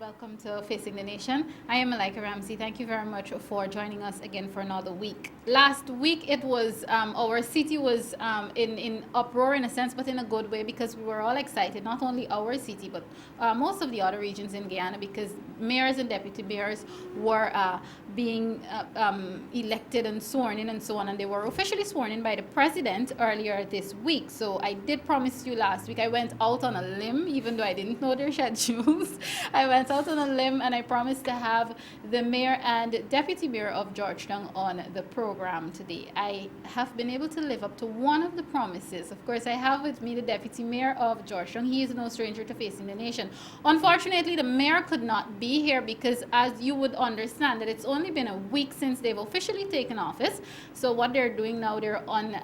Welcome to Facing the Nation. I am Malika Ramsey. Thank you very much for joining us again for another week. Last week it was, our city was in uproar in a sense, but in a good way because we were all excited, not only our city, but most of the other regions in Guyana because mayors and deputy mayors were being elected and sworn in and so on, and they were officially sworn in by the president earlier this week. So I did promise you last week, I went out on a limb, even though I didn't know their schedules. I went out on a limb and I promised to have the mayor and deputy mayor of Georgetown on the program today. I have been able to live up to one of the promises. Of course, I have with me the deputy mayor of Georgetown. He is no stranger to Facing the Nation. Unfortunately, the mayor could not be here because, as you would understand, that it's only been a week since they've officially taken office. So what they're doing now, they're on,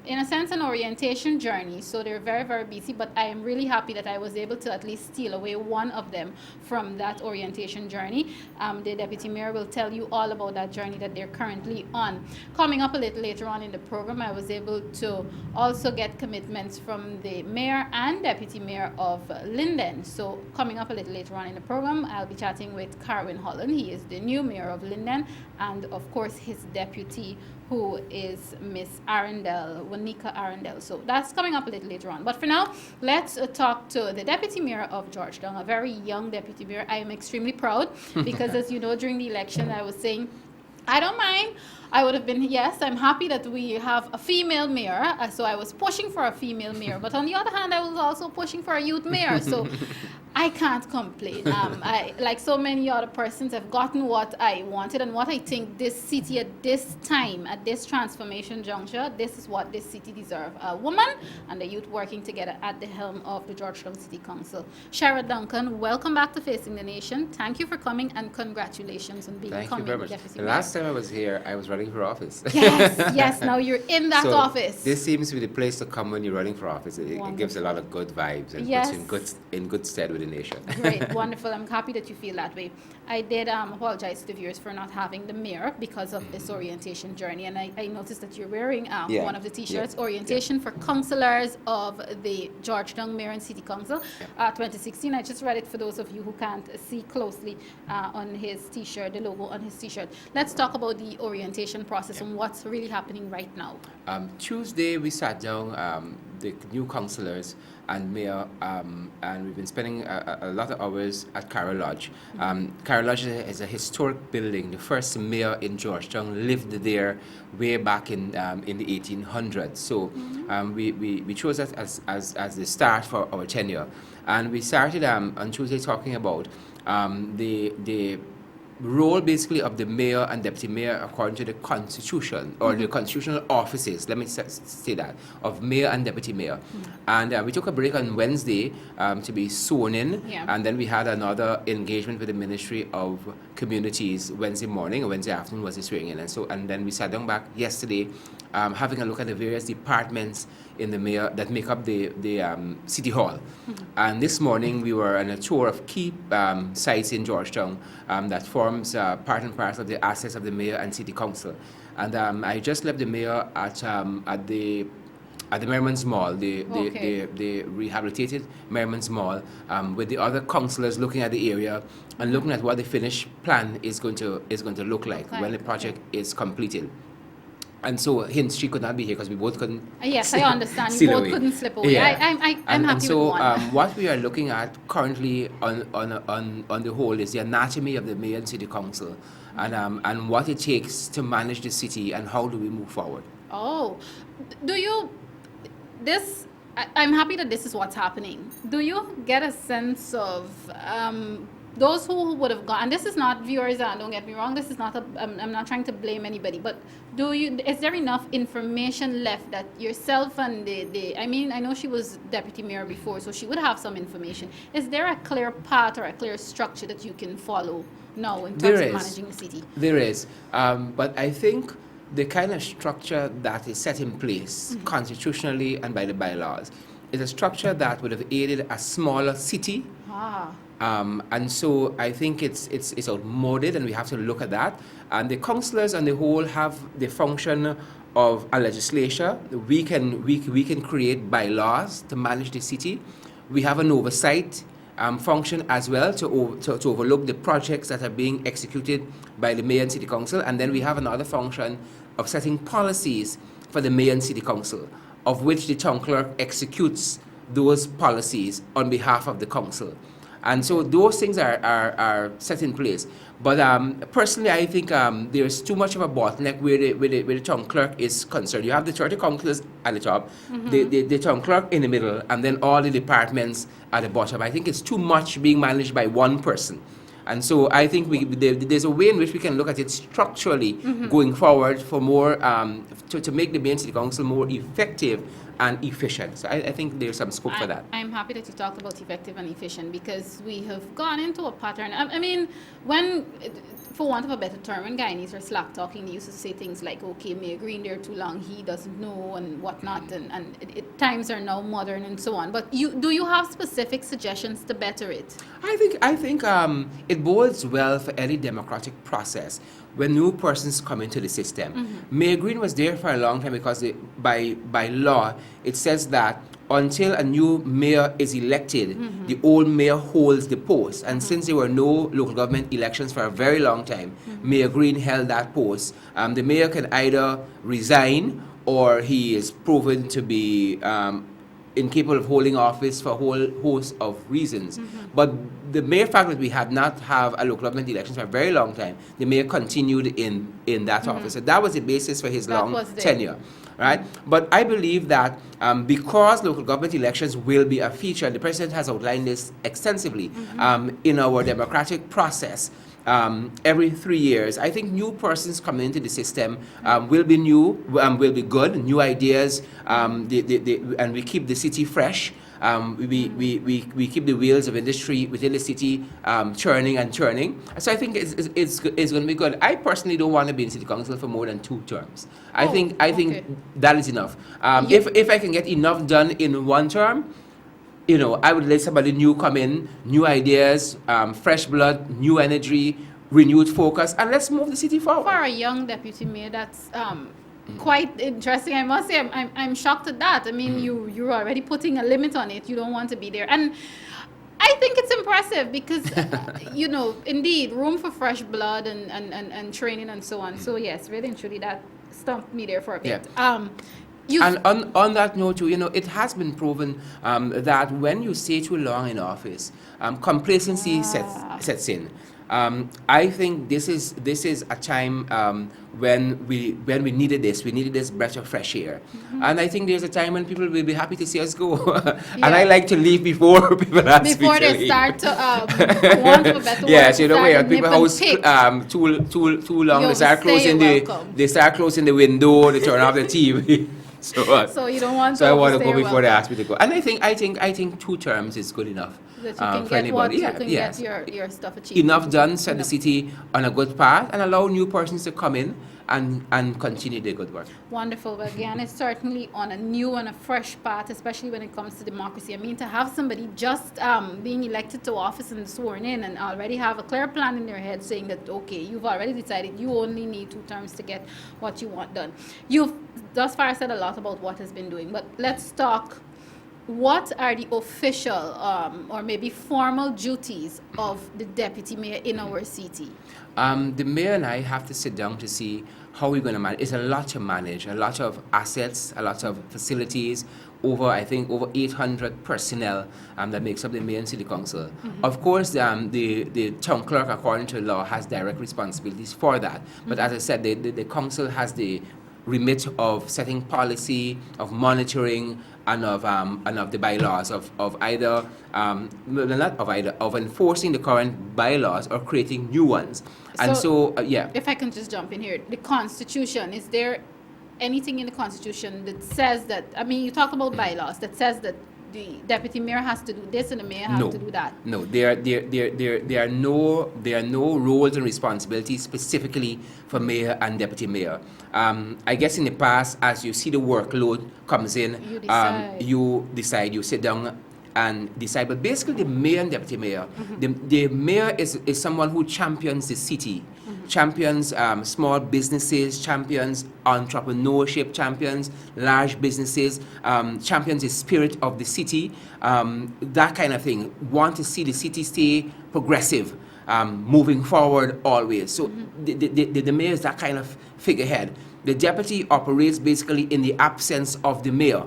in a sense, an orientation journey. So they're very, very busy, but I am really happy that I was able to at least steal away one of them from that orientation journey. The deputy mayor will tell you all about that journey that they're currently on. Coming up a little later on in the program, I was able to also get commitments from the mayor and deputy mayor of Linden. So coming up a little later on in the program, I'll be chatting with Carwin Holland. He is the new mayor of Linden, and of course his deputy, who is Miss Arundel, Wanika Arundel. So that's coming up a little later on. But for now, let's talk to the deputy mayor of Georgetown, a very young deputy mayor. I am extremely proud because, as you know, during the election, I was saying, I don't mind. I would have been, yes, I'm happy that we have a female mayor. So I was pushing for a female mayor. But on the other hand, I was also pushing for a youth mayor. So I can't complain. I, like so many other persons, have gotten what I wanted and what I think this city at this time, at this transformation juncture, this is what this city deserves. A woman and the youth working together at the helm of the Georgetown City Council. Sherod Duncan, welcome back to Facing the Nation. Thank you for coming and congratulations on becoming Thank you very much. deputy The mayor. last time I was here, I was running for office. Yes, yes, now you're in that So office. this seems to be the place to come when you're running for office. It gives a lot of good vibes and Yes. puts you in good stead with the nation. Great, wonderful. I'm happy that you feel that way. I did apologize to the viewers for not having the mayor because of this orientation journey. And I noticed that you're wearing Yeah. one of the t-shirts, Yeah. orientation for councillors of the Georgetown Mayor and City Council 2016. I just read it for those of you who can't see closely on his t-shirt, the logo on his t-shirt. Let's talk about the orientation process and what's really happening right now. Tuesday, we sat down, the new councillors and mayor, and we've been spending a lot of hours at Carroll Lodge. Carroll Lodge is a historic building. The first mayor in Georgetown lived there way back in the 1800s. So we chose that as the start for our tenure. And we started on Tuesday talking about the role basically of the mayor and deputy mayor according to the constitution or the constitutional offices, let me say that, of mayor and deputy mayor. And we took a break on Wednesday to be sworn in, and then we had another engagement with the Ministry of Communities Wednesday morning, or Wednesday afternoon was the swearing in. And then we sat down back yesterday having a look at the various departments in the mayor that make up the city hall. And this morning we were on a tour of key sites in Georgetown that forms part and parcel of the assets of the mayor and city council. And I just left the mayor at the Merriman's Mall, the rehabilitated Merriman's Mall, with the other councillors looking at the area and looking at what the finished plan is going to look like when the project is completed. And so, hence, she could not be here because we both couldn't. Yes, I understand. You both couldn't slip away. Yeah. I'm happy so, with one. what we are looking at currently on the whole is the anatomy of the mayor and city council, and what it takes to manage the city and how do we move forward. Oh, do you? I'm happy that this is what's happening. Do you get a sense of those who would have gone? And this is not viewers. Don't get me wrong. This is not. I'm not trying to blame anybody. But is there enough information left that yourself and I mean, I know she was deputy mayor before, so she would have some information. Is there a clear path or a clear structure that you can follow now in terms of managing the city? There is, but I think the kind of structure that is set in place constitutionally and by the bylaws is a structure that would have aided a smaller city. And so I think it's outmoded, and we have to look at that. And the councillors on the whole have the function of a legislature. We can create bylaws to manage the city. We have an oversight function as well to overlook the projects that are being executed by the mayor and city council. And then we have another function of setting policies for the mayor and city council, of which the town clerk executes those policies on behalf of the council. And so those things are set in place. But personally, I think there's too much of a bottleneck where the town clerk is concerned. You have the 30 councillors at the top, the town clerk in the middle, and then all the departments at the bottom. I think it's too much being managed by one person. And so I think there's a way in which we can look at it structurally going forward for more, to make the mayor and city council more effective and efficient. So I think there's some scope for that. I'm happy that you talked about effective and efficient, because we have gone into a pattern. I mean, when, for want of a better term, when Guyanese are slack talking, they used to say things like, okay, Mayor Green there too long, he doesn't know and whatnot, and times are now modern and so on. But do you have specific suggestions to better it? I think it bodes well for any democratic process when new persons come into the system. Mayor Green was there for a long time because by law it says that until a new mayor is elected, the old mayor holds the post. And since there were no local government elections for a very long time, Mayor Green held that post. The mayor can either resign, or he is proven to be incapable of holding office for a whole host of reasons. But the mere fact that we had not have a local government elections for a very long time, the mayor continued in that office. So that was the basis for his long tenure. Right? But I believe that because local government elections will be a feature, the president has outlined this extensively in our democratic process. Every 3 years, I think new persons coming into the system will be new, will be good, new ideas, and we keep the city fresh. We keep the wheels of industry within the city churning and churning. So I think it's going to be good. I personally don't want to be in city council for more than 2 terms. I think that is enough. If I can get enough done in 1 term, you know, I would let somebody new come in, new ideas, fresh blood, new energy, renewed focus, and let's move the city forward. For a young deputy mayor, that's quite interesting. I must say, I'm shocked at that. I mean, you're already putting a limit on it. You don't want to be there, and I think it's impressive because you know, indeed, room for fresh blood and training and so on. So yes, really and truly, that stumped me there for a bit. Yeah. And on that note, too, you know, it has been proven that when you stay too long in office, complacency sets in. I think this is a time when we needed this. We needed this breath of fresh air, and I think there's a time when people will be happy to see us go. And I like to leave before people ask me to leave. Before they start to want a better word. Yes, you know, where people house too long. They start closing the window. They turn off the TV. So you don't want. So I want to go before they ask me to go. And I think 2 terms is good enough. That you can for get anybody. Get your stuff achieved. Enough done, set the city on a good path, and allow new persons to come in and continue their good work. Wonderful. Well, again, it's certainly on a new and a fresh path, especially when it comes to democracy. I mean, to have somebody just being elected to office and sworn in and already have a clear plan in their head saying that, okay, you've already decided you only need 2 terms to get what you want done. You've thus far said a lot about what has been doing, but let's talk. What are the official or maybe formal duties of the deputy mayor in our city? The mayor and I have to sit down to see how we're going to manage. It's a lot to manage, a lot of assets, a lot of facilities, over 800 personnel that makes up the mayor and city council. Of course, the town clerk, according to law, has direct responsibilities for that. But as I said, the council has the remit of setting policy, of monitoring, and of the bylaws, of enforcing the current bylaws or creating new ones. And so if I can just jump in here, the Constitution, is there anything in the Constitution that says that, I mean, you talk about bylaws, that says that the deputy mayor has to do this and the mayor has to do that? No, there are no roles and responsibilities specifically for mayor and deputy mayor. I guess in the past, as you see the workload comes in, you decide, you sit down and decide. But basically, the mayor and deputy mayor, the mayor is someone who champions the city. champions small businesses, champions entrepreneurship, champions large businesses, champions the spirit of the city, that kind of thing. Want to see the city stay progressive, moving forward always. So the mayor is that kind of figurehead. The deputy operates basically in the absence of the mayor.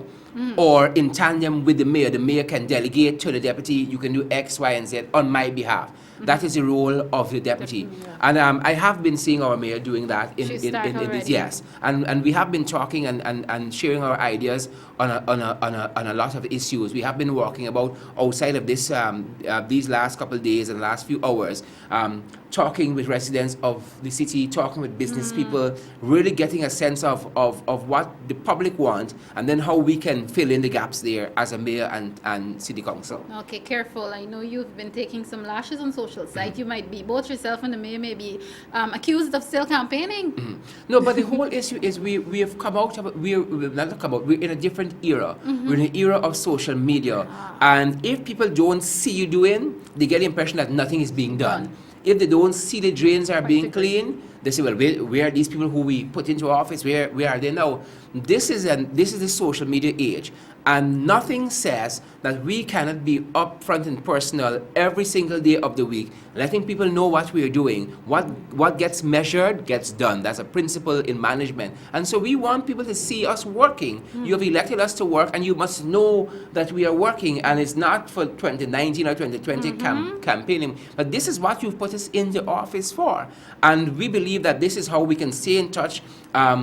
Or in tandem with the mayor. The mayor can delegate to the deputy, you can do X, Y, and Z on my behalf. That is the role of the deputy. And I have been seeing our mayor doing that in this, yes. And we have been talking and sharing our ideas on a lot of issues. We have been walking about outside of this these last couple of days and last few hours, talking with residents of the city, talking with business people, really getting a sense of what the public want, and then how we can fill in the gaps there as a mayor and city council. Okay, careful. I know you've been taking some lashes on social site. You might be, both yourself and the mayor may be accused of still campaigning. No, but the whole issue is we have come out of, we've not come out, we're in a different era. We're in an era of social media. And if people don't see you doing, they get the impression that nothing is being done. If they don't see the drains are being cleaned, they say, well, where are these people who we put into office? Where are they now? This is the social media age. And nothing says that we cannot be upfront and personal every single day of the week, letting people know what we are doing. What gets measured gets done. That's a principle in management. And so we want people to see us working. You have elected us to work, and you must know that we are working. And it's not for 2019 or 2020 campaigning, but this is what you've put us in the office for. And we believe that this is how we can stay in touch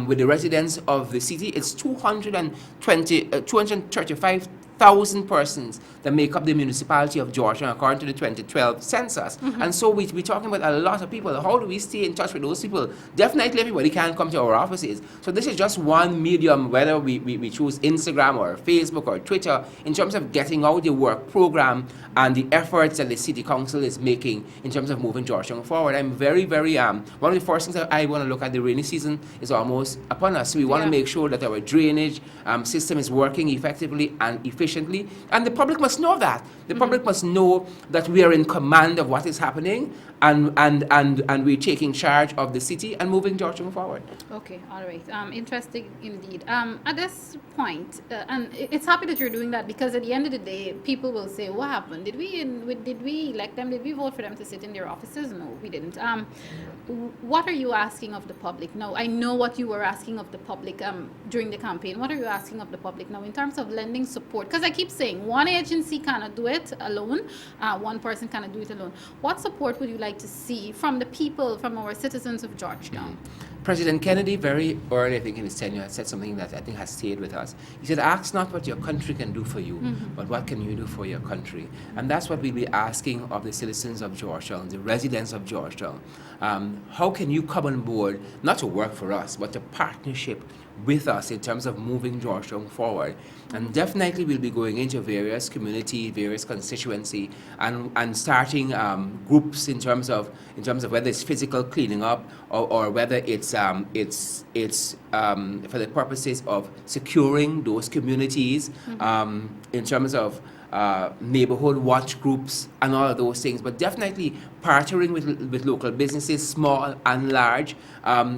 with the residents of the city. It's 235,000 persons that make up the municipality of Georgetown according to the 2012 census. And so we're talking about a lot of people. How do we stay in touch with those people? Definitely everybody can't come to our offices. So this is just one medium, whether we choose Instagram or Facebook or Twitter, in terms of getting out the work program and the efforts that the city council is making in terms of moving Georgetown forward. I'm very, very, one of the first things that I want to look at, the rainy season is almost upon us. So we want to make sure that our drainage system is working effectively and efficiently. And the public must know that. The public must know that we are in command of what is happening, and we're taking charge of the city and moving Georgetown forward. Okay, all right. Interesting indeed. At this point, and it's happy that you're doing that, because at the end of the day, people will say, what happened? Did we elect them? Did we vote for them to sit in their offices? No, we didn't. What are you asking of the public now? I know what you were asking of the public during the campaign. What are you asking of the public now in terms of lending support? Because I keep saying one agency cannot do it alone. One person cannot do it alone. What support would you like to see from the people, from our citizens of Georgetown? President Kennedy, very early, I think, in his tenure, said something that I think has stayed with us. He said, ask not what your country can do for you, but what can you do for your country? And that's what we'll be asking of the citizens of Georgetown, the residents of Georgetown. How can you come on board, not to work for us, but to partnership with us in terms of moving Georgetown forward? And definitely we'll be going into various community, various constituency, and starting groups in terms of whether it's physical cleaning up or whether it's for the purposes of securing those communities, in terms of neighborhood watch groups and all of those things, but definitely partnering with local businesses, small and large.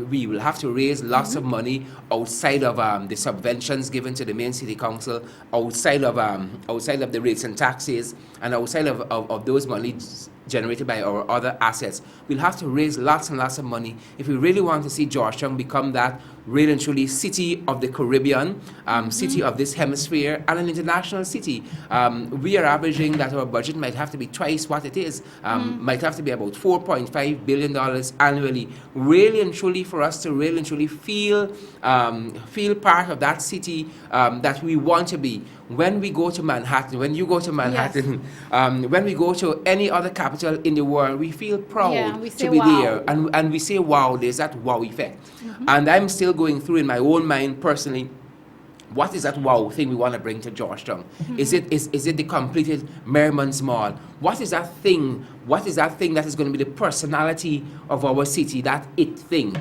We will have to raise lots of money outside of the subventions given to the main city council, outside of the rates and taxes, and outside of those monies generated by our other assets. We'll have to raise lots and lots of money if we really want to see Georgetown become that really and truly city of the Caribbean, city of this hemisphere, and an international city. We are averaging that our budget might have to be twice what it is, might have to be about $4.5 billion annually, really and truly for us to really and truly feel part of that city that we want to be. When we go to Manhattan, when you go to Manhattan, when we go to any other capital in the world, we feel proud to be there. And we say, wow, there's that wow effect. And I'm still going through in my own mind personally, what is that wow thing we want to bring to Georgetown? Is it the completed Merriman's Mall? What is that thing? What is that thing that is going to be the personality of our city? That it thing.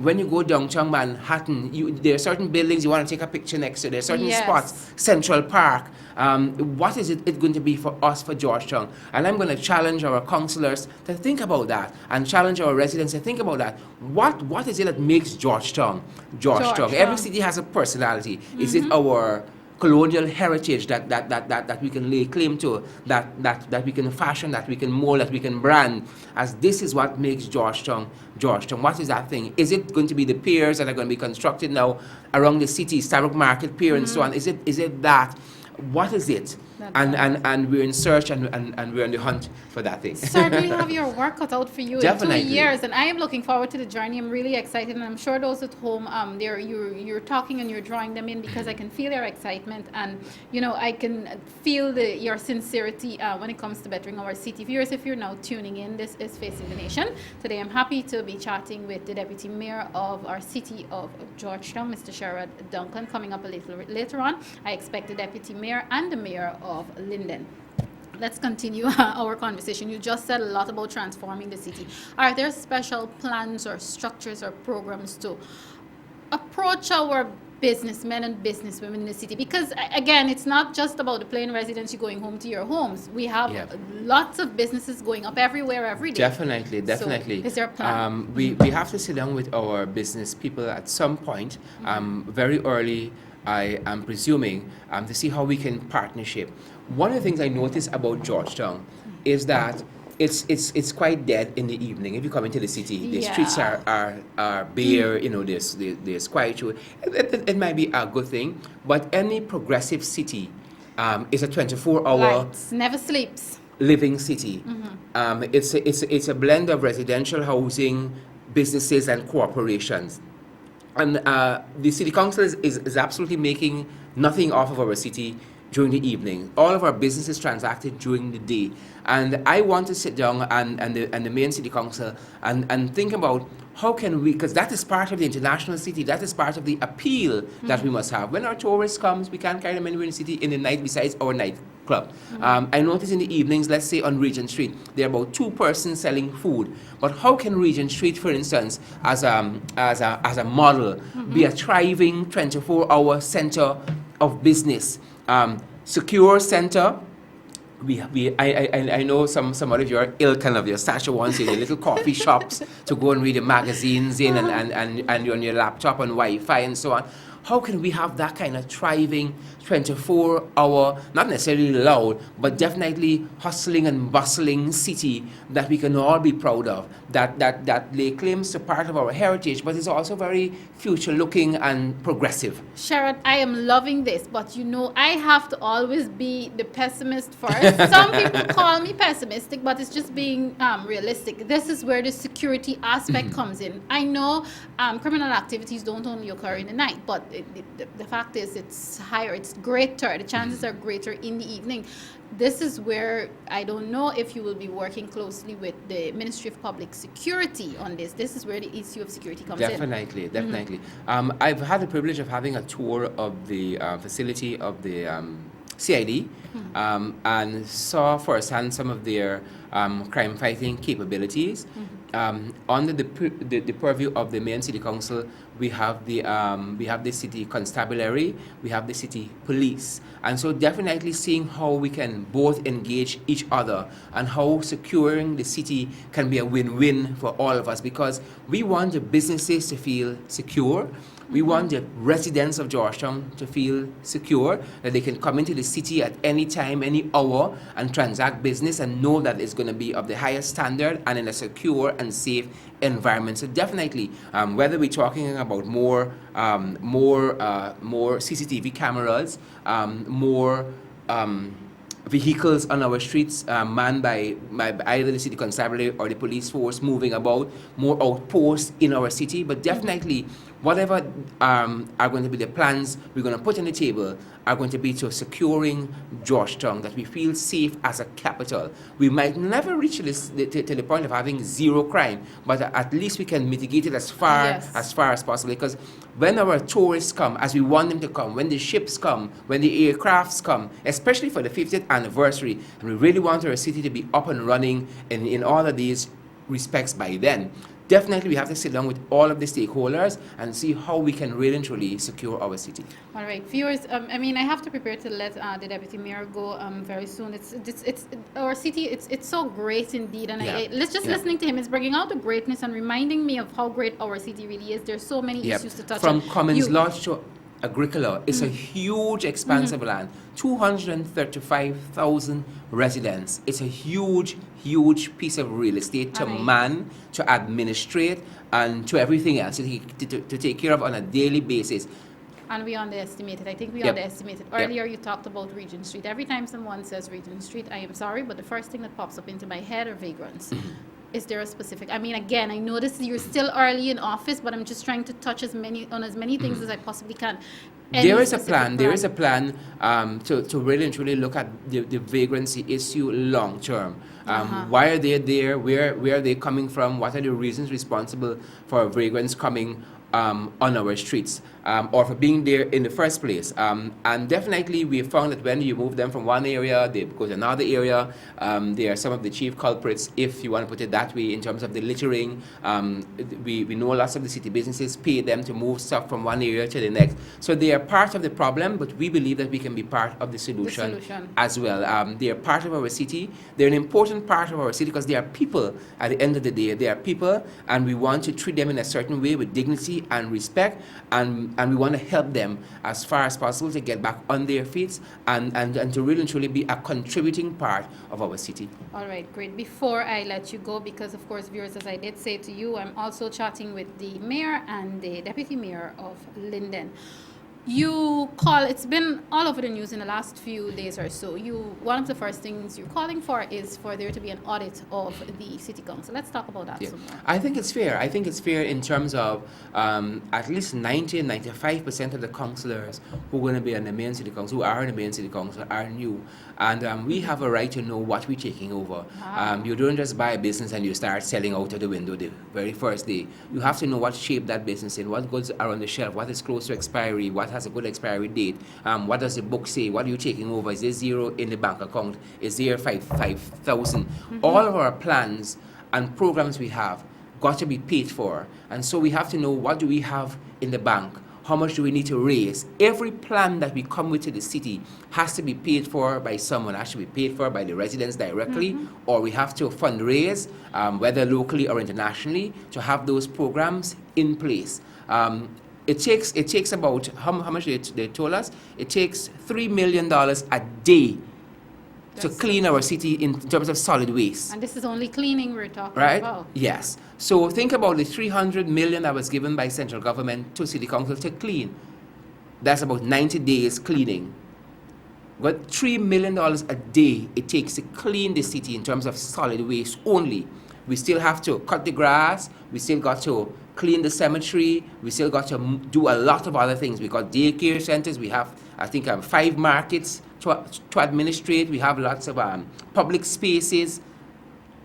When you go downtown Manhattan, there are certain buildings you want to take a picture next to. There are certain Yes. spots, Central Park. What is it going to be for us, for Georgetown? And I'm going to challenge our councillors to think about that, and challenge our residents to think about that. What is it that makes Georgetown? Every city has a personality. Is it our colonial heritage that we can lay claim to, that we can fashion, that we can mold, that we can brand, as this is what makes Georgetown? What is that thing? Is it going to be the piers that are going to be constructed now around the city, Starbuck Market Pier and so on? Is it that? What is it? And we're in search, and we're on the hunt for that thing. Certainly have your work cut out for you Definitely. in 2 years, and I am looking forward to the journey. I'm really excited, and I'm sure those at home, you're talking and you're drawing them in, because I can feel your excitement, and I can feel your sincerity when it comes to bettering our city. Viewers, if you're now tuning in, this is Facing the Nation. Today I'm happy to be chatting with the Deputy Mayor of our city of Georgetown, Mr. Sherod Duncan. Coming up a little later on, I expect the Deputy Mayor and the Mayor of Linden. Let's continue our conversation. You just said a lot about transforming the city. Are there special plans or structures or programs to approach our businessmen and businesswomen in the city? Because again, it's not just about the plain residents you going home to your homes. We have lots of businesses going up everywhere every day. Definitely. So, is there a plan? We have to sit down with our business people at some point, very early, I am presuming, to see how we can partnership. One of the things I noticed about Georgetown is that it's quite dead in the evening. If you come into the city, the streets are bare. There's quietude. It might be a good thing, but any progressive city is a 24-hour Lights, never sleeps. living city. It's a blend of residential housing, businesses, and corporations. And the city council is absolutely making nothing off of our city during the evening. All of our businesses transacted during the day. And I want to sit down and the main city council and think about how can we, because that is part of the international city, that is part of the appeal that we must have. When our tourists comes, we can't carry them anywhere in the city in the night besides our nightclub. I notice in the evenings, let's say on Regent Street, there are about 2 persons selling food. But how can Regent Street, for instance, as a model, be a thriving 24-hour center of business, secure center? I know some of your ilk kind of your stature ones in your little coffee shops to go and read the magazines in and you're on your laptop and Wi-Fi and so on. How can we have that kind of thriving 24-hour, not necessarily loud, but definitely hustling and bustling city that we can all be proud of, that lay claims to part of our heritage, but is also very future-looking and progressive? Sherod, I am loving this, but I have to always be the pessimist first. Some people call me pessimistic, but it's just being realistic. This is where the security aspect comes in. I know criminal activities don't only occur in the night, but the fact is it's higher, it's greater, the chances are greater in the evening. This is where I don't know if you will be working closely with the Ministry of Public Security on this. This is where the issue of security comes in. Definitely. I've had the privilege of having a tour of the facility of the CID and saw firsthand some of their crime fighting capabilities. Under the purview of the main city council, we have the city constabulary, we have the city police, and so definitely seeing how we can both engage each other and how securing the city can be a win-win for all of us, because we want the businesses to feel secure. We want the residents of Georgetown to feel secure, that they can come into the city at any time, any hour, and transact business and know that it's going to be of the highest standard and in a secure and safe environment. So definitely, whether we're talking about more CCTV cameras, more vehicles on our streets manned by either the city constabulary or the police force moving about, more outposts in our city, but definitely whatever are going to be the plans we're going to put on the table are going to be to securing Georgetown, that we feel safe as a capital. We might never reach to the point of having zero crime, but at least we can mitigate it as far as possible. Because when our tourists come, as we want them to come, when the ships come, when the aircrafts come, especially for the 50th anniversary, and we really want our city to be up and running in all of these respects by then, definitely we have to sit down with all of the stakeholders and see how we can really and truly secure our city. All right, viewers, I mean, I have to prepare to let the Deputy Mayor go very soon. It's our city, it's so great indeed. And listening to him is bringing out the greatness and reminding me of how great our city really is. There's so many issues to touch on. From Commons Lodge to Agricola, it's a huge expanse of land, 235,000 residents. It's a huge piece of real estate to man, to administrate, and to everything else to take care of on a daily basis. And we underestimated. I think we underestimated. Earlier you talked about Regent Street. Every time someone says Regent Street, I am sorry, but the first thing that pops up into my head are Vagrancy. Is there a specific? I mean, again, I know you're still early in office, but I'm just trying to touch as many things as I possibly can. There is a plan to really and truly look at the vagrancy issue long term. Why are they there? Where are they coming from? What are the reasons responsible for vagrants coming on our streets, or for being there in the first place? And definitely we found that when you move them from one area, they go to another area. They are some of the chief culprits, if you want to put it that way, in terms of the littering. We know lots of the city businesses pay them to move stuff from one area to the next. So they are part of the problem, but we believe that we can be part of the solution as well. They are part of our city. They're an important part of our city because they are people at the end of the day. They are people, and we want to treat them in a certain way with dignity and respect, and we want to help them as far as possible to get back on their feet and to really and truly be a contributing part of our city. All right, great. Before I let you go, because of course, viewers, as I did say to you, I'm also chatting with the mayor and the deputy mayor of Linden. It's been all over the news in the last few days or so. One of the first things you're calling for is for there to be an audit of the city council. Let's talk about that some more. I think it's fair. I think it's fair in terms of at least 95% of the councillors who are going to be on the main city council, who are in the main city council, are new. And we have a right to know what we're taking over. You don't just buy a business and you start selling out of the window the very first day. You have to know what shape that business in, what goods are on the shelf, what is close to expiry, what has a good expiry date, what does the book say, what are you taking over, is there zero in the bank account, is there 5,000? All of our plans and programs we have got to be paid for, and so we have to know what do we have in the bank, how much do we need to raise. Every plan that we come with to the city has to be paid for by someone, has to be paid for by the residents directly, or we have to fundraise, whether locally or internationally, to have those programs in place. It takes about, how much they told us? It takes $3 million a day to clean our city in terms of solid waste. And this is only cleaning we're talking about. Yes. So think about the $300 million that was given by central government to city council to clean. That's about 90 days cleaning. But $3 million a day it takes to clean the city in terms of solid waste only. We still have to cut the grass. We still got to clean the cemetery. We still got to do a lot of other things. We got daycare centers. We have, I think, 5 markets to administrate. We have lots of public spaces.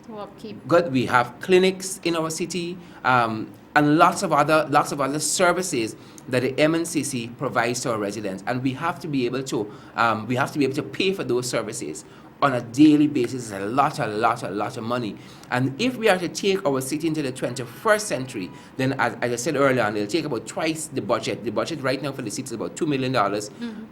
To upkeep. Good. We have clinics in our city, and lots of other services that the MNCC provides to our residents. And we have to be able to pay for those services on a daily basis. Is a lot of money. And if we are to take our city into the 21st century, then as I said earlier on, it'll take about twice the budget. The budget right now for the city is about $2 million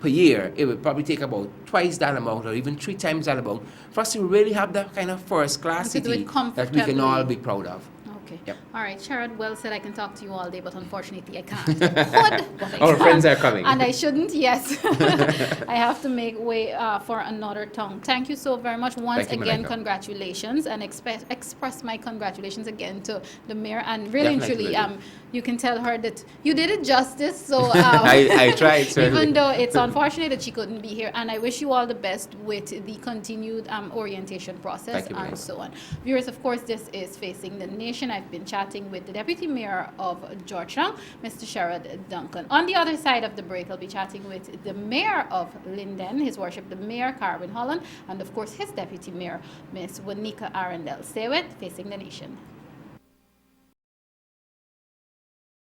per year. It will probably take about twice that amount, or even 3 times that amount, for us to really have that kind of first-class city that we can all be proud of. Okay. Yep. All right, Sherod well said. I can talk to you all day, but unfortunately I can't. But I Our can. friends are coming. And I shouldn't, yes. I have to make way for another tongue. Thank you so very much. Once again, congratulations, and express my congratulations again to the mayor. And really and truly, you can tell her that you did it justice. So I tried, certainly. Even though it's unfortunate that she couldn't be here. And I wish you all the best with the continued orientation process and so on. Viewers, of course, this is Facing the Nation. I've been chatting with the Deputy Mayor of Georgetown, Mr. Sherod Duncan. On the other side of the break, I'll be chatting with the Mayor of Linden, His Worship the Mayor Carwin Holland, and of course his Deputy Mayor, Miss Wanika Arundel. Stay with Facing the Nation.